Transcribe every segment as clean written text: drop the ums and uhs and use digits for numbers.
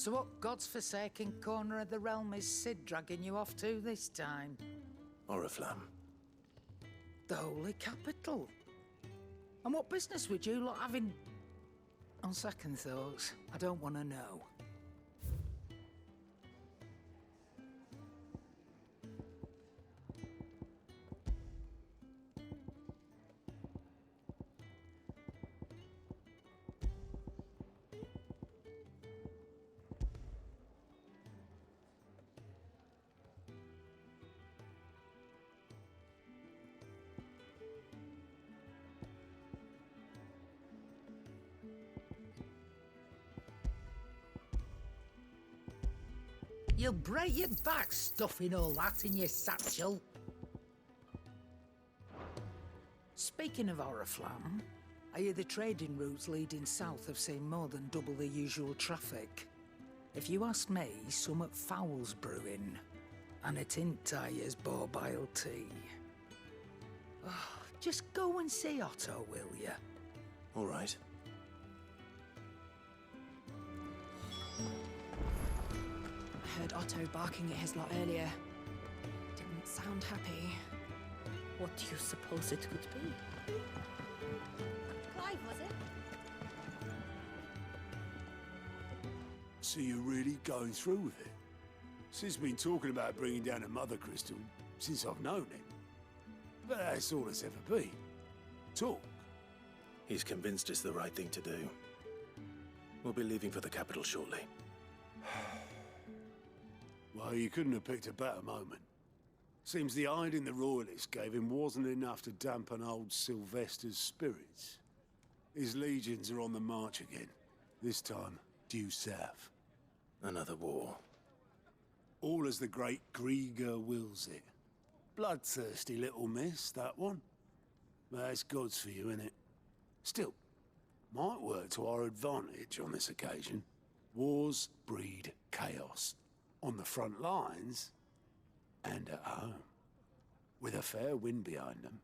So what God's forsaken corner of the realm is Sid dragging you off to this time? Oriflamme. The holy capital. And what business would you lot have in... On second thoughts, I don't want to know. You'll break your back stuffing all that in your satchel. Speaking of Oriflamme, I hear the trading routes leading south have seen more than double the usual traffic. If you ask me, summat foul's brewing, and it ain't Tyre's borbile tea. Oh, just go and see Otto, will you? All right. I heard Otto barking at his lot earlier. Didn't sound happy. What do you suppose it could be? Clive, was it? So you're really going through with it? Sid's been talking about bringing down a mother crystal since I've known him. But that's all it's ever been. Talk. He's convinced it's the right thing to do. We'll be leaving for the capital shortly. Well, you couldn't have picked a better moment. Seems the hiding the Royalists gave him wasn't enough to dampen old Sylvester's spirits. His legions are on the march again, this time due south. Another war. All as the great Grieger wills it. Bloodthirsty little miss, that one. But that's God's for you, innit? Still, might work to our advantage on this occasion. Wars breed chaos. On the front lines, and at home. With a fair wind behind them,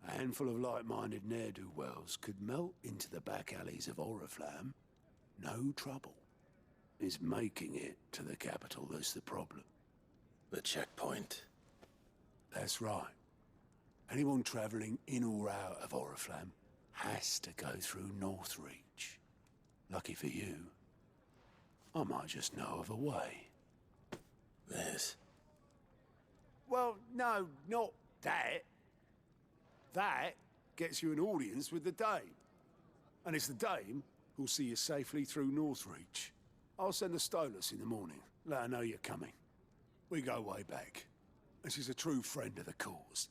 a handful of like-minded ne'er-do-wells could melt into the back alleys of Oriflamme. No trouble. Is making it to the capital that's the problem. The checkpoint. That's right. Anyone travelling in or out of Oriflamme has to go through Northreach. Lucky for you, I might just know of a way. Yes. Well, no, not that. That gets you an audience with the Dame. And it's the Dame who'll see you safely through Northreach. I'll send the Stolas in the morning. Let her know you're coming. We go way back. And she's a true friend of the cause.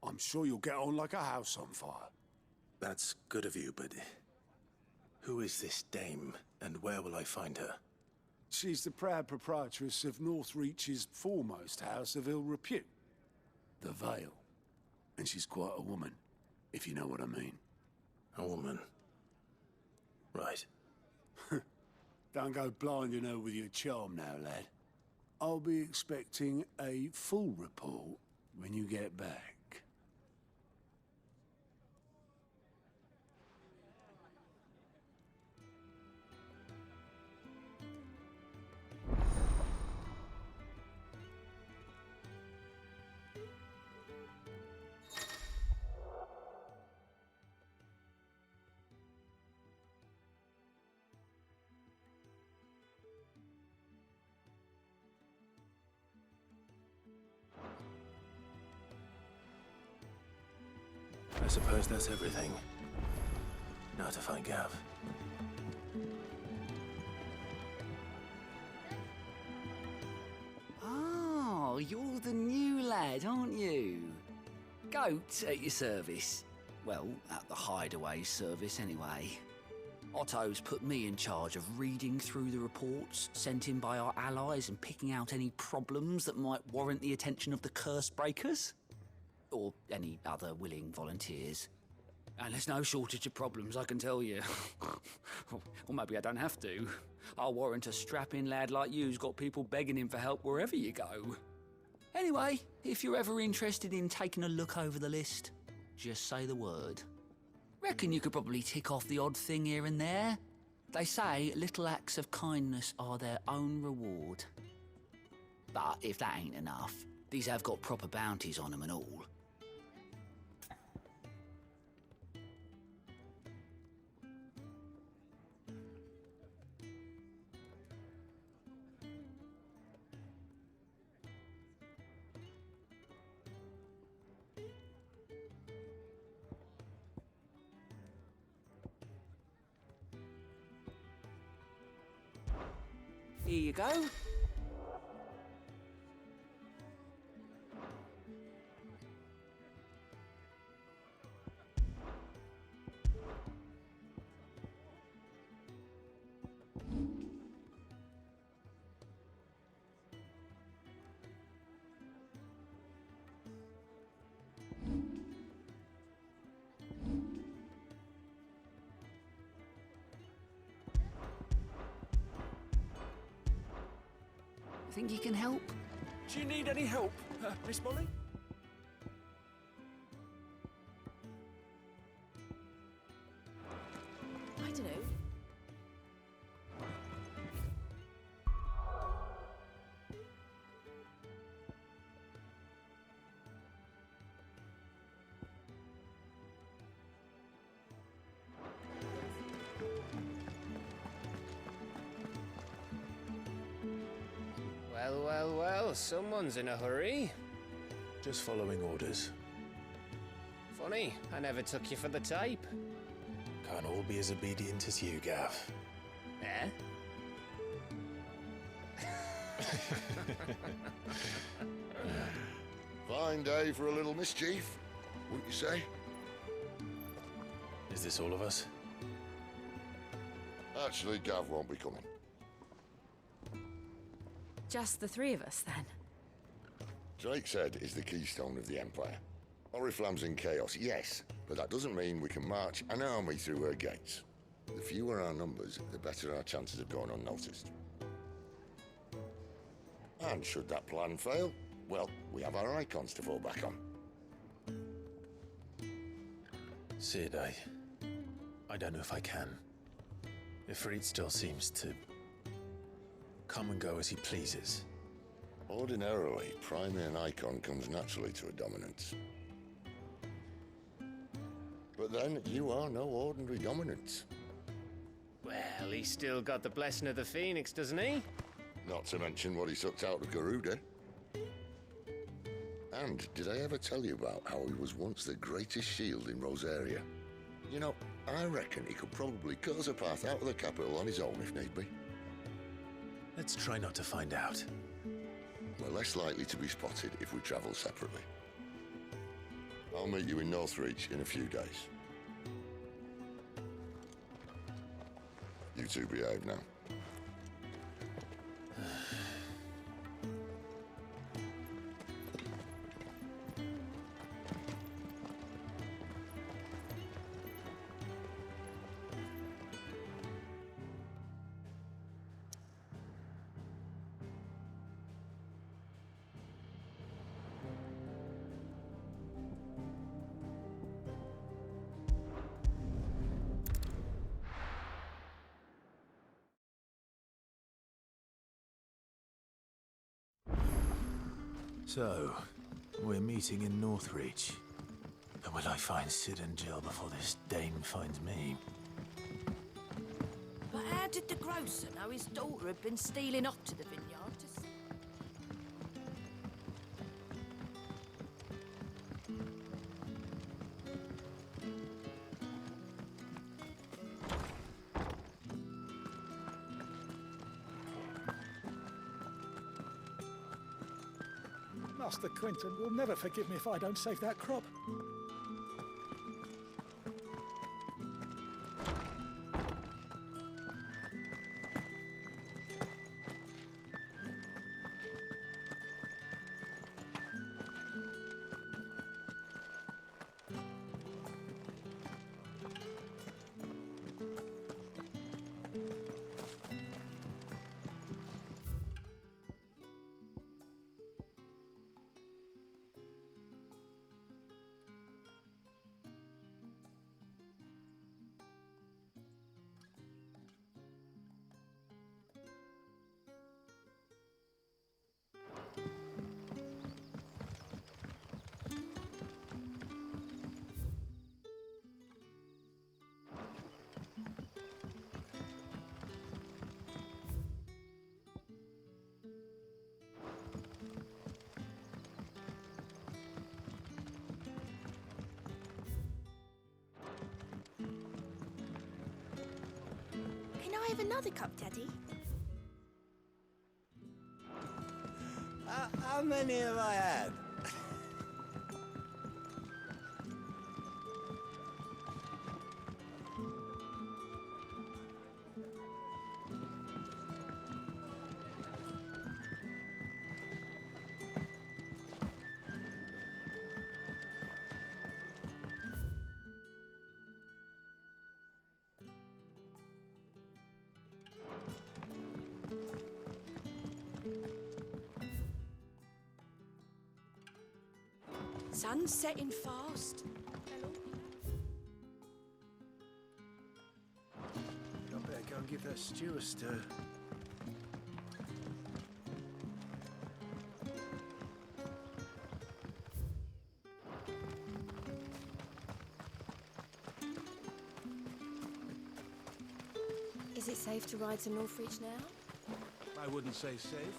I'm sure you'll get on like a house on fire. That's good of you, but... who is this dame, and where will I find her? She's the proud proprietress of Northreach's foremost house of ill repute, the Vale. And she's quite a woman, if you know what I mean. A woman. Right. Don't go blinding her with your charm now, lad. I'll be expecting a full report when you get back. I suppose that's everything. Now to find Gav. Oh, you're the new lad, aren't you? Goat at your service. Well, at the hideaway service anyway. Otto's put me in charge of reading through the reports sent in by our allies and picking out any problems that might warrant the attention of the curse breakers. Or any other willing volunteers. And there's no shortage of problems, I can tell you. Or maybe I don't have to. I'll warrant a strapping lad like you's got people begging him for help wherever you go. Anyway, if you're ever interested in taking a look over the list, just say the word. Reckon you could probably tick off the odd thing here and there. They say little acts of kindness are their own reward. But if that ain't enough, these have got proper bounties on them and all. Here you go. Think you can help? Do you need any help, Miss Molly? I don't know. Well, well, well, someone's in a hurry. Just following orders. Funny, I never took you for the type. Can't all be as obedient as you, Gav. Eh? Fine day for a little mischief, wouldn't you say? Is this all of us? Actually, Gav won't be coming. Just the three of us, then. Drake's Head is the keystone of the Empire. Oriflamme's in chaos, yes, but that doesn't mean we can march an army through her gates. The fewer our numbers, the better our chances of going unnoticed. And should that plan fail, well, we have our icons to fall back on. Sid, I don't know if I can. Ifrit still seems to come and go as he pleases. Ordinarily, priming an icon comes naturally to a dominance. But then, you are no ordinary dominance. Well, he's still got the blessing of the Phoenix, doesn't he? Not to mention what he sucked out of Garuda. And did I ever tell you about how he was once the greatest shield in Rosaria? You know, I reckon he could probably cut us a path out of the capital on his own if need be. Let's try not to find out. We're less likely to be spotted if we travel separately. I'll meet you in Northreach in a few days. You two behave now. So, we're meeting in Northreach. But will I find Sid and Jill before this dame finds me? But how did the grocer know his daughter had been stealing off to the vineyard to... Master Quinton will never forgive me if I don't save that crop. have another cup, Daddy? How many have I had? Sun's setting fast. I better go and give that stew a stir. Is it safe to ride to Northreach now? I wouldn't say safe.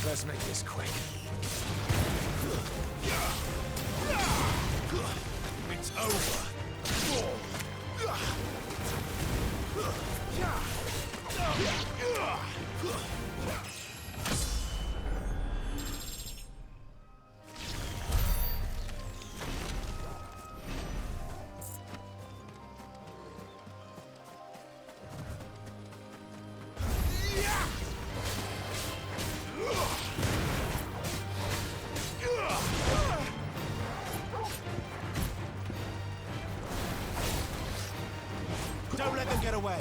Let's make this quick. It's over. Don't let them get away.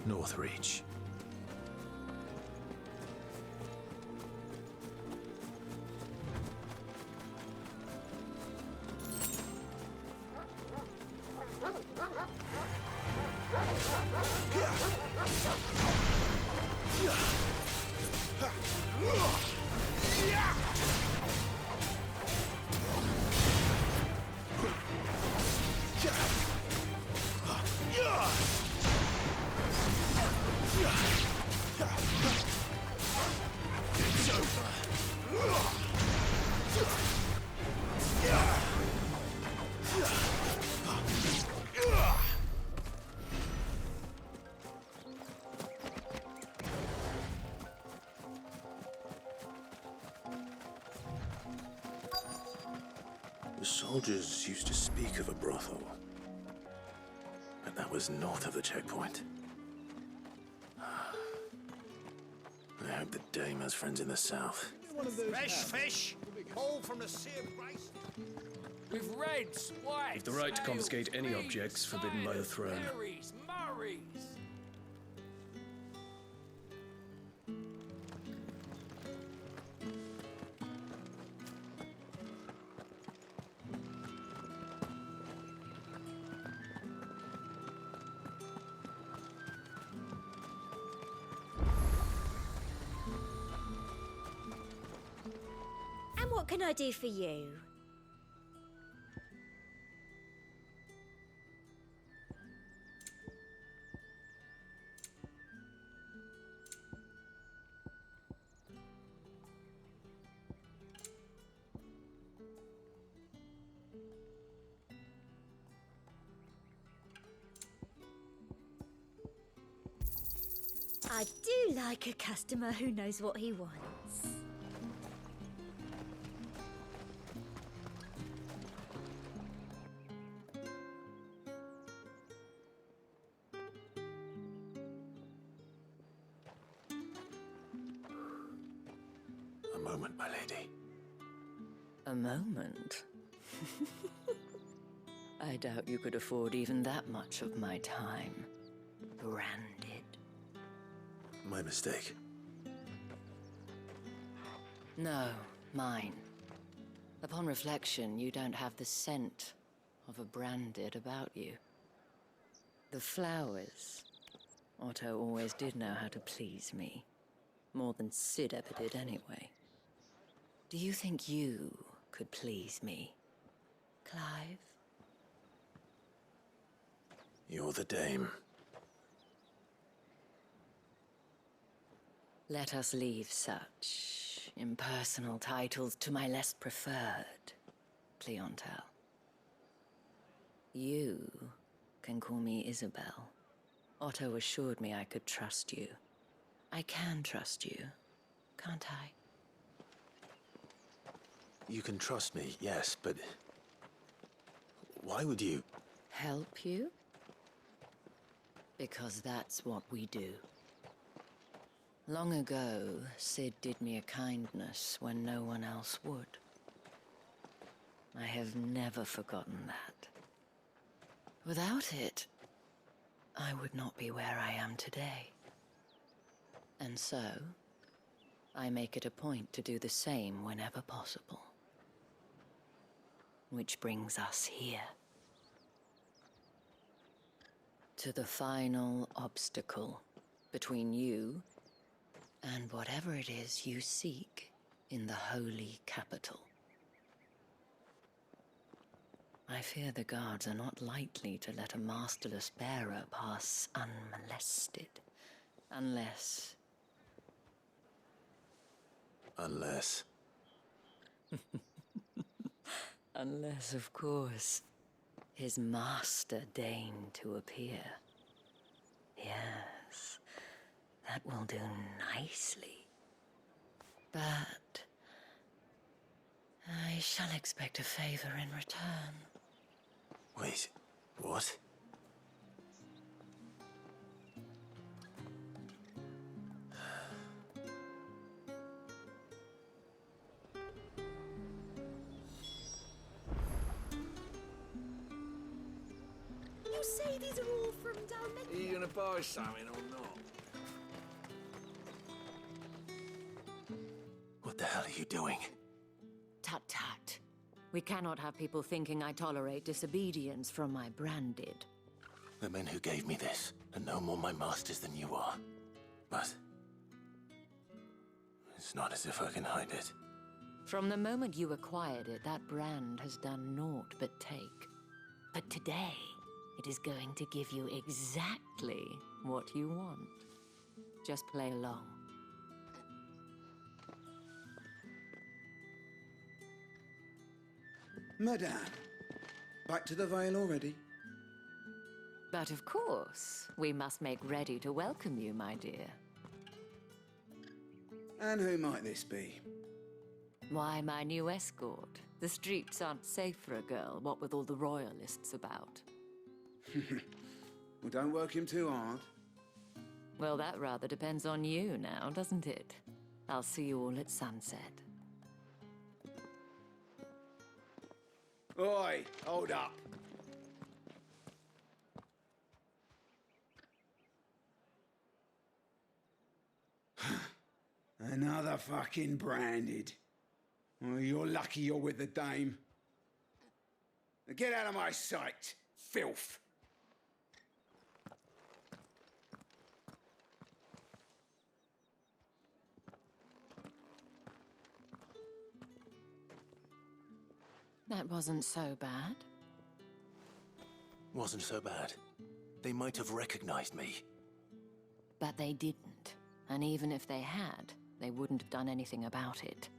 Northreach. The soldiers used to speak of a brothel, but that was north of the checkpoint. I hope the dame has friends in the south. Fresh fish! All from the Sea of Grace. With reds, whites, You've the right to confiscate any ales, objects forbidden by the throne. berries, murrays. And what can I do for you? I do like a customer who knows what he wants. A moment, my lady. A moment? I doubt you could afford even that much of my time. Branded. My mistake. No, mine. Upon reflection, you don't have the scent of a branded about you. The flowers. Otto always did know how to please me. More than Sid ever did anyway. Do you think you could please me, Clive? You're the dame. Let us leave such impersonal titles to my less preferred clientele. You can call me Isabel. Otto assured me I could trust you. I can trust you, can't I? You can trust me, yes, but why would you? Help you? Because that's what we do. Long ago, Sid did me a kindness when no one else would. I have never forgotten that. Without it, I would not be where I am today. And so, I make it a point to do the same whenever possible. Which brings us here. To the final obstacle between you and whatever it is you seek in the holy capital. I fear the guards are not likely to let a masterless bearer pass unmolested, unless... Unless... Unless, of course, his master deigned to appear. Yes, that will do nicely. But I shall expect a favor in return. Wait, what? You say these are all from Dalmatian. Are you gonna buy something or not? What the hell are you doing? Tut tut. We cannot have people thinking I tolerate disobedience from my branded. The men who gave me this are no more my masters than you are. But it's not as if I can hide it. From the moment you acquired it, that brand has done naught but take. But today, it is going to give you exactly what you want. Just play along. Madame, back to the Vale already? But of course, we must make ready to welcome you, my dear. And who might this be? Why, my new escort. The streets aren't safe for a girl, what with all the royalists about. Well, don't work him too hard. Well, that rather depends on you now, doesn't it? I'll see you all at sunset. Oi, hold up. Another fucking branded. Well, you're lucky you're with the dame. Now get out of my sight, filth. That wasn't so bad. Wasn't so bad. They might have recognized me. But they didn't. And even if they had, they wouldn't have done anything about it.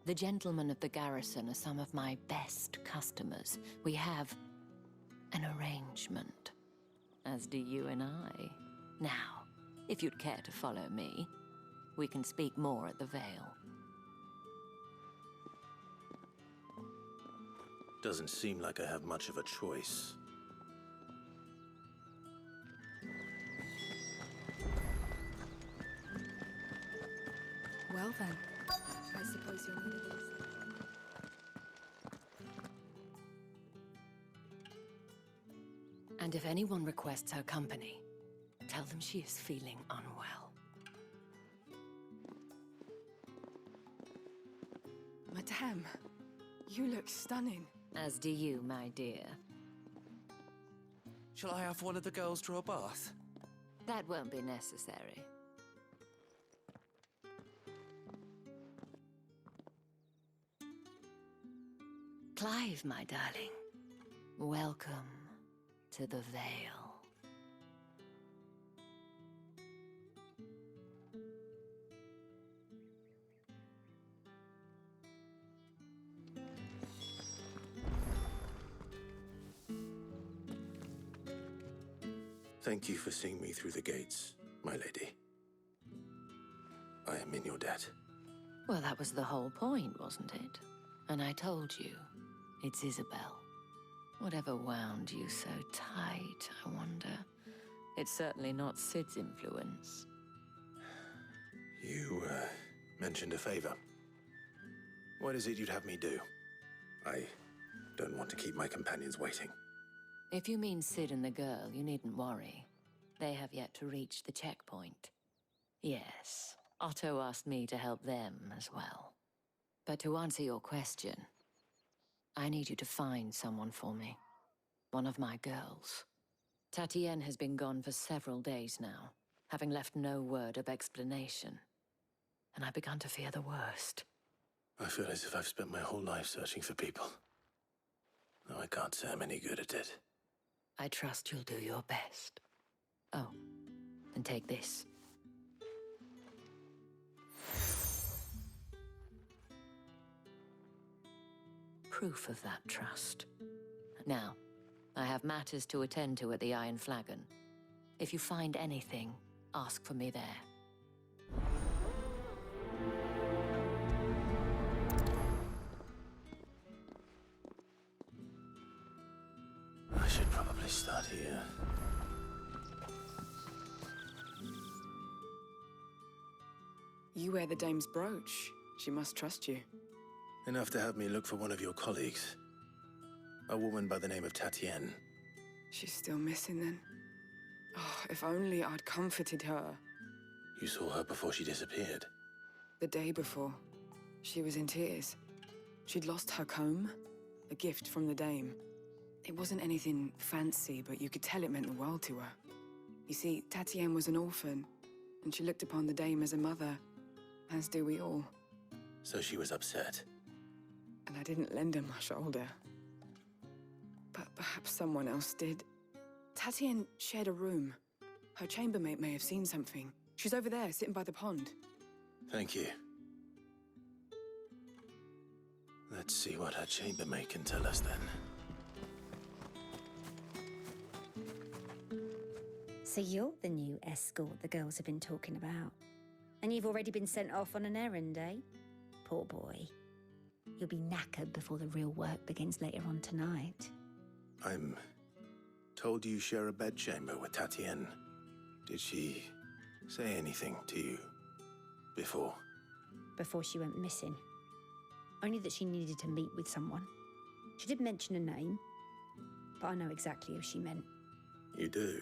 The gentlemen of the garrison are some of my best customers. We have an arrangement, as do you and I. Now, if you'd care to follow me, we can speak more at the Vale. Doesn't seem like I have much of a choice. Well then, I suppose you'll need it. And if anyone requests her company, tell them she is feeling unwell. Madame, you look stunning. As do you, my dear. Shall I have one of the girls draw a bath? That won't be necessary. Clive, my darling. Welcome to the Vale. Thank you for seeing me through the gates, my lady. I am in your debt. Well, that was the whole point, wasn't it? And I told you, it's Isabel. Whatever wound you so tight, I wonder. It's certainly not Sid's influence. You, mentioned a favor. What is it you'd have me do? I don't want to keep my companions waiting. If you mean Sid and the girl, you needn't worry. They have yet to reach the checkpoint. Yes, Otto asked me to help them as well. But to answer your question, I need you to find someone for me. One of my girls. Tatienne has been gone for several days now, having left no word of explanation. And I've begun to fear the worst. I feel as if I've spent my whole life searching for people. Though I can't say I'm any good at it. I trust you'll do your best. Oh, and take this. Proof of that trust. Now, I have matters to attend to at the Iron Flagon. If you find anything, ask for me there. I should probably start here. You wear the dame's brooch. She must trust you. Enough to have me look for one of your colleagues. A woman by the name of Tatienne. She's still missing then? Oh, if only I'd comforted her. You saw her before she disappeared. The day before, she was in tears. She'd lost her comb, a gift from the dame. It wasn't anything fancy, but you could tell it meant the world to her. You see, Tatienne was an orphan, and she looked upon the dame as a mother, as do we all. So she was upset. And I didn't lend her my shoulder. But perhaps someone else did. Tatienne shared a room. Her chambermaid may have seen something. She's over there, sitting by the pond. Thank you. Let's see what her chambermaid can tell us then. So you're the new escort the girls have been talking about. And you've already been sent off on an errand, eh? Poor boy. You'll be knackered before the real work begins later on tonight. I'm told you share a bedchamber with Tatienne. Did she say anything to you before? Before she went missing. Only that she needed to meet with someone. She did mention a name, but I know exactly who she meant. You do?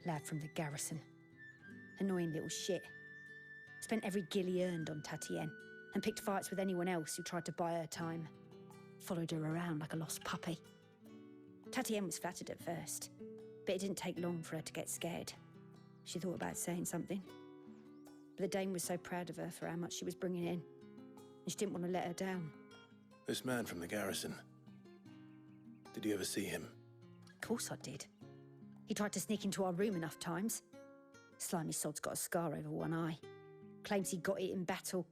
Lad from the garrison. Annoying little shit. Spent every guil he earned on Tatienne, and picked fights with anyone else who tried to buy her time. Followed her around like a lost puppy. Tatienne was flattered at first, but it didn't take long for her to get scared. She thought about saying something. But the dame was so proud of her for how much she was bringing in, and she didn't want to let her down. This man from the garrison. Did you ever see him? Of course I did. He tried to sneak into our room enough times. Slimy sod's got a scar over one eye. Claims he got it in battle.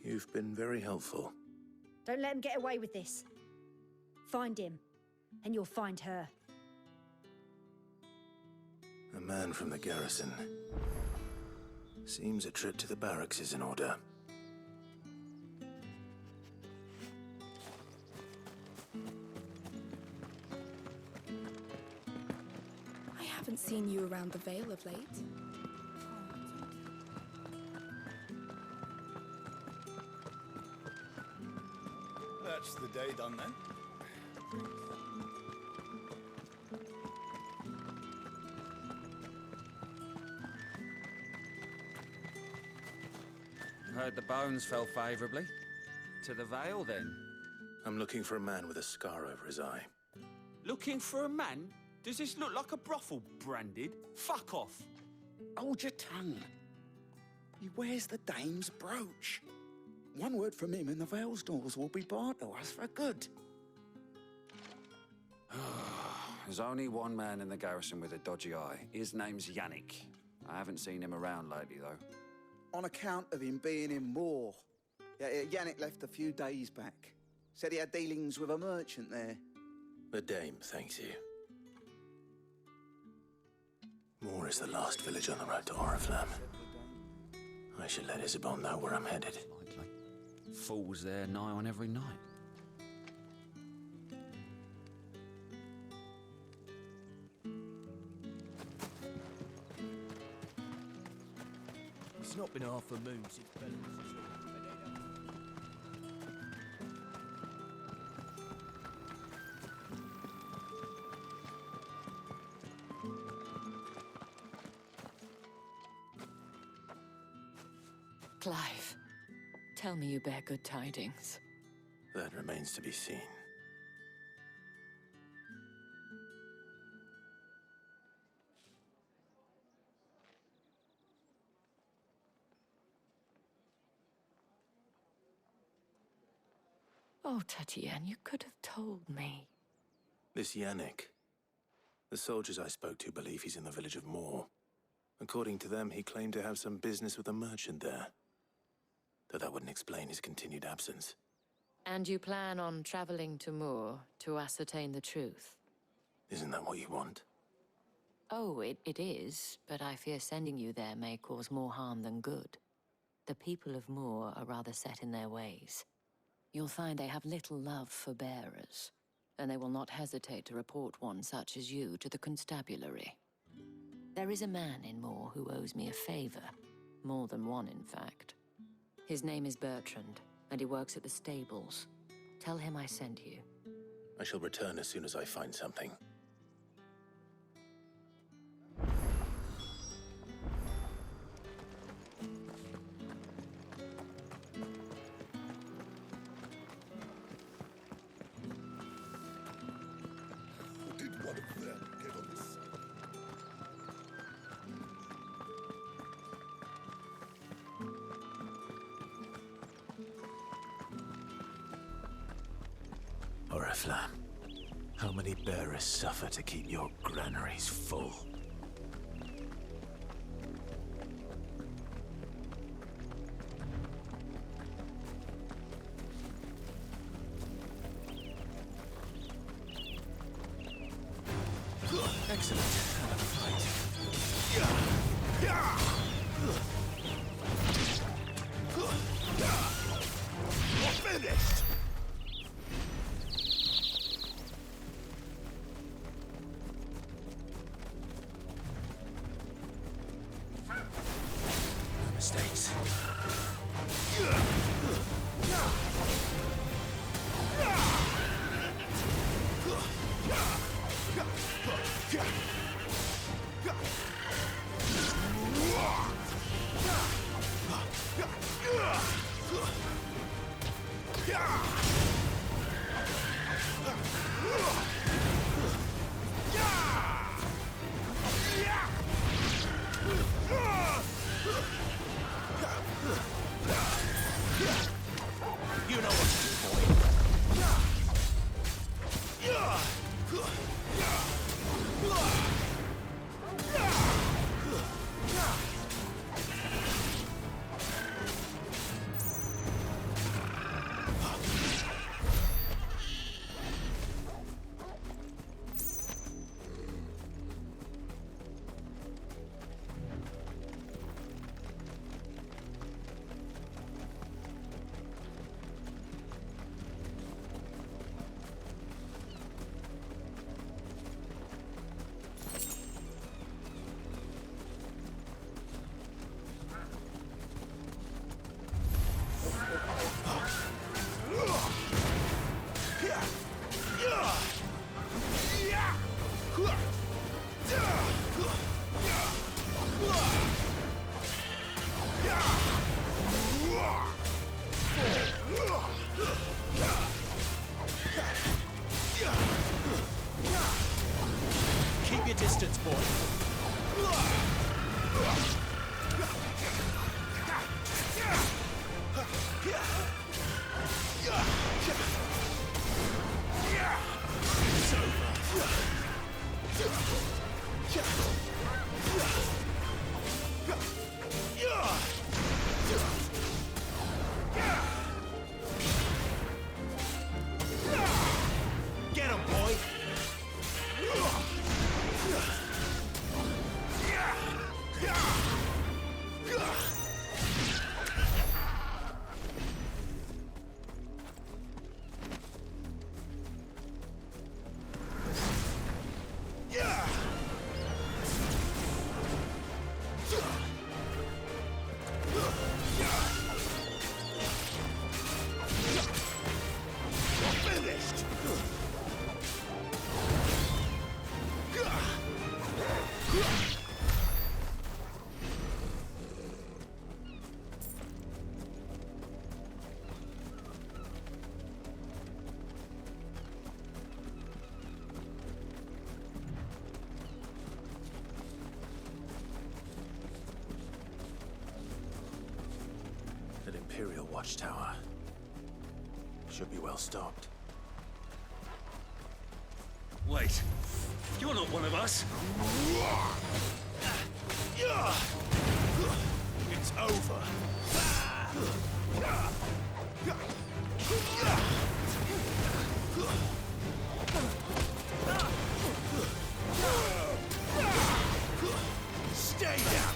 You've been very helpful. Don't let him get away with this. Find him, and you'll find her. A man from the garrison. Seems a trip to the barracks is in order. I haven't seen you around the Vale of late. That's the day done then. Heard the bones fell favourably. To the Vale, then? I'm looking for a man with a scar over his eye. Looking for a man? Does this look like a brothel, Branded? Fuck off! Hold your tongue. He wears the dame's brooch. One word from him and the Vale's doors will be barred to us for good. There's only one man in the garrison with a dodgy eye. His name's Yannick. I haven't seen him around lately, though. On account of him being in war. Yeah, Yannick left a few days back. Said he had dealings with a merchant there. The dame thanks you. Moor is the last village on the road to Oriflamme. I should let Isabel know where I'm headed. Fools there nigh on every night. It's not been half a moon since Bella was a Clive, tell me you bear good tidings. That remains to be seen. Oh, Tatienne, you could have told me. This Yannick. The soldiers I spoke to believe he's in the village of Moor. According to them, he claimed to have some business with a merchant there. Though that wouldn't explain his continued absence. And you plan on traveling to Moor to ascertain the truth? Isn't that what you want? Oh, it is, but I fear sending you there may cause more harm than good. The people of Moor are rather set in their ways. You'll find they have little love for bearers, and they will not hesitate to report one such as you to the constabulary. There is a man in Moor who owes me a favor. More than one, in fact. His name is Bertrand, and he works at the stables. Tell him I sent you. I shall return as soon as I find something. Oriflamme, how many bearers suffer to keep your granaries full? Excellent. Another fight. You're finished! No mistakes. You know what to do, boy. Keep your distance, boy. It's Get him, boy! Finished! An Imperial watchtower. Should be well stocked. Wait, you're not one of us. It's over. Stay down.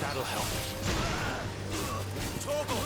That'll help. Toggle!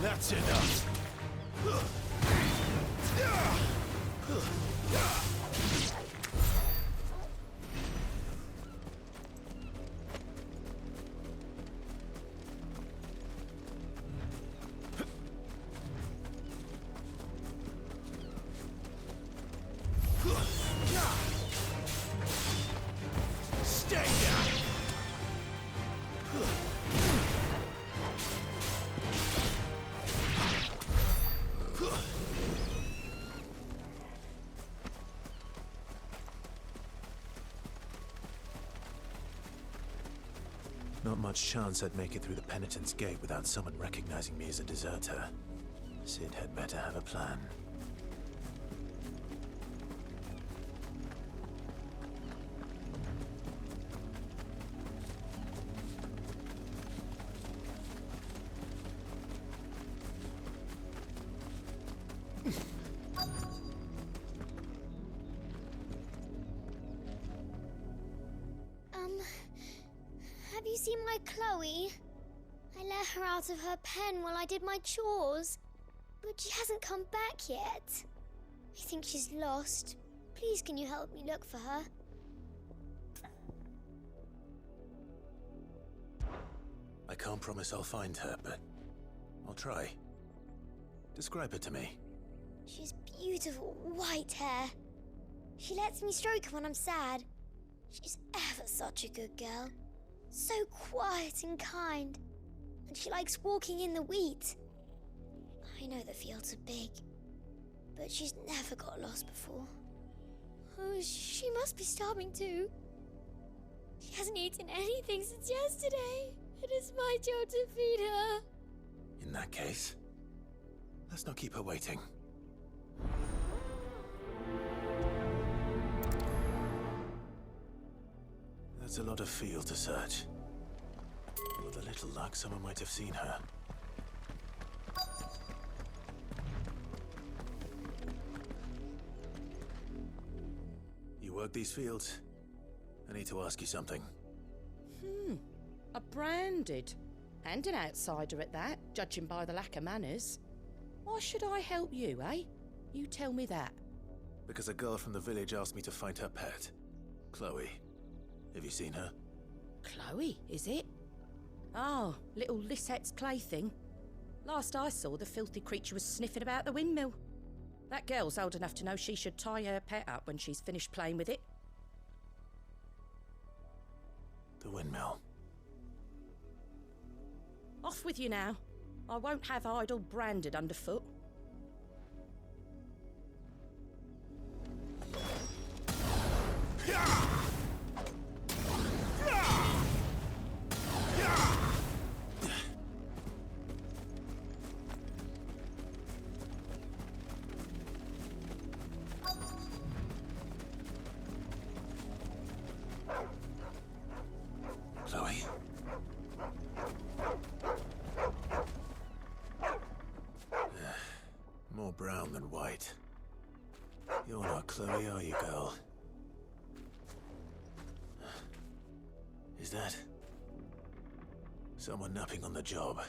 That's enough. Stay down. Not much chance I'd make it through the Penitent's Gate without someone recognizing me as a deserter. Sid had better have a plan. Have you seen my Chloe? I let her out of her pen while I did my chores, but she hasn't come back yet. I think she's lost. Please, can you help me look for her? I can't promise I'll find her, but I'll try. Describe her to me. She has beautiful white hair. She lets me stroke her when I'm sad. She's ever such a good girl. So quiet and kind. And she likes walking in the wheat. I know the fields are big, but she's never got lost before. Oh, she must be starving too. She hasn't eaten anything since yesterday. It is my job to feed her. In that case, let's not keep her waiting. That's a lot of field to search. With a little luck, someone might have seen her. You work these fields? I need to ask you something. A branded. And an outsider at that, judging by the lack of manners. Why should I help you, eh? You tell me that. Because a girl from the village asked me to find her pet, Chloe. Have you seen her? Chloe, is it? Oh, little Lisette's plaything. Last I saw, the filthy creature was sniffing about the windmill. That girl's old enough to know she should tie her pet up when she's finished playing with it. The windmill. Off with you now. I won't have idle branded underfoot. Chloe? More brown than white. You're not Chloe, are you, girl? Is that someone napping on the job?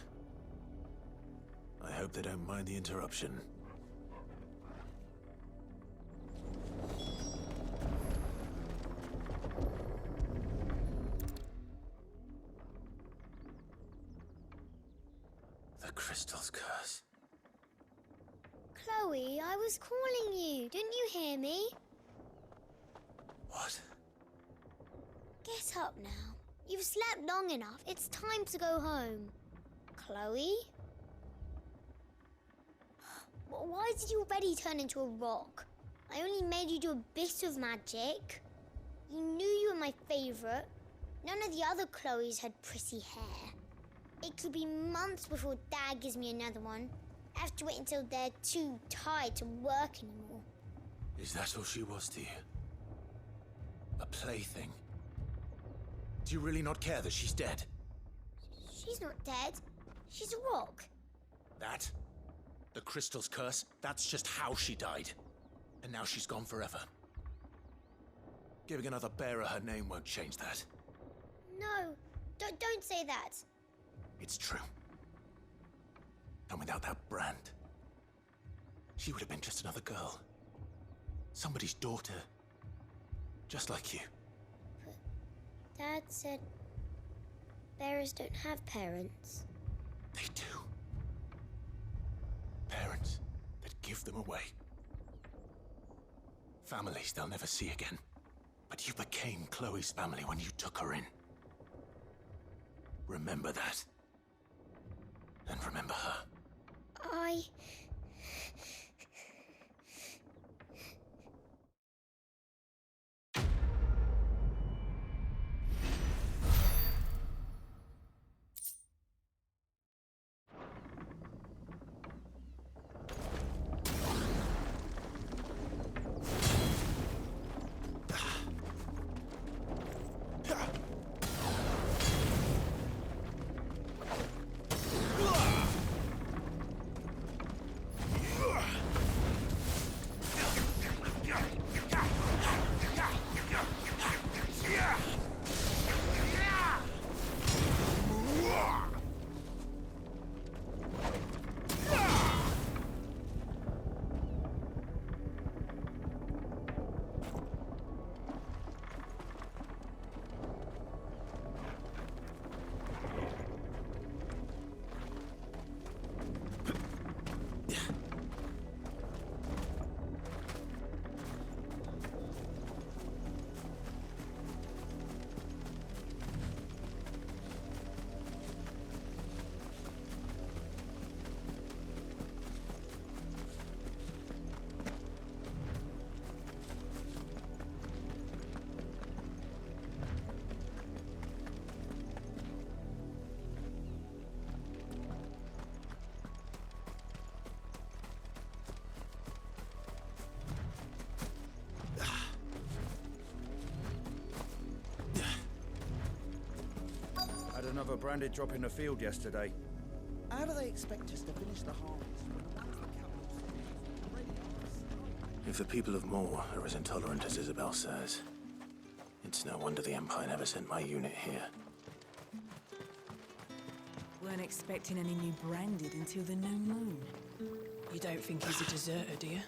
I hope they don't mind the interruption. The crystal's curse. Chloe, I was calling you. Didn't you hear me? What? Get up now. You've slept long enough. It's time to go home. Chloe? Why did you already turn into a rock? I only made you do a bit of magic. You knew you were my favorite. None of the other Chloes had pretty hair. It could be months before Dad gives me another one. I have to wait until they're too tired to work anymore. Is that all she was to you? A plaything? Do you really not care that she's dead? She's not dead. She's a rock. That? The crystal's curse? That's just how she died. And now she's gone forever. Giving another bearer her name won't change that. No, don't say that. It's true. And without without that brand, she would have been just another girl. Somebody's daughter. Just like you. But Dad said bearers don't have parents. They do. Parents that give them away. Families they'll never see again. But you became Chloe's family when you took her in. Remember that. And remember her. Had another branded drop in the field yesterday. How do they expect us to finish the harvest when the ones the capitals If the people of Moor are as intolerant as Isabel says, it's no wonder the Empire never sent my unit here. Weren't expecting any new branded until the new moon. You don't think he's a deserter, do you?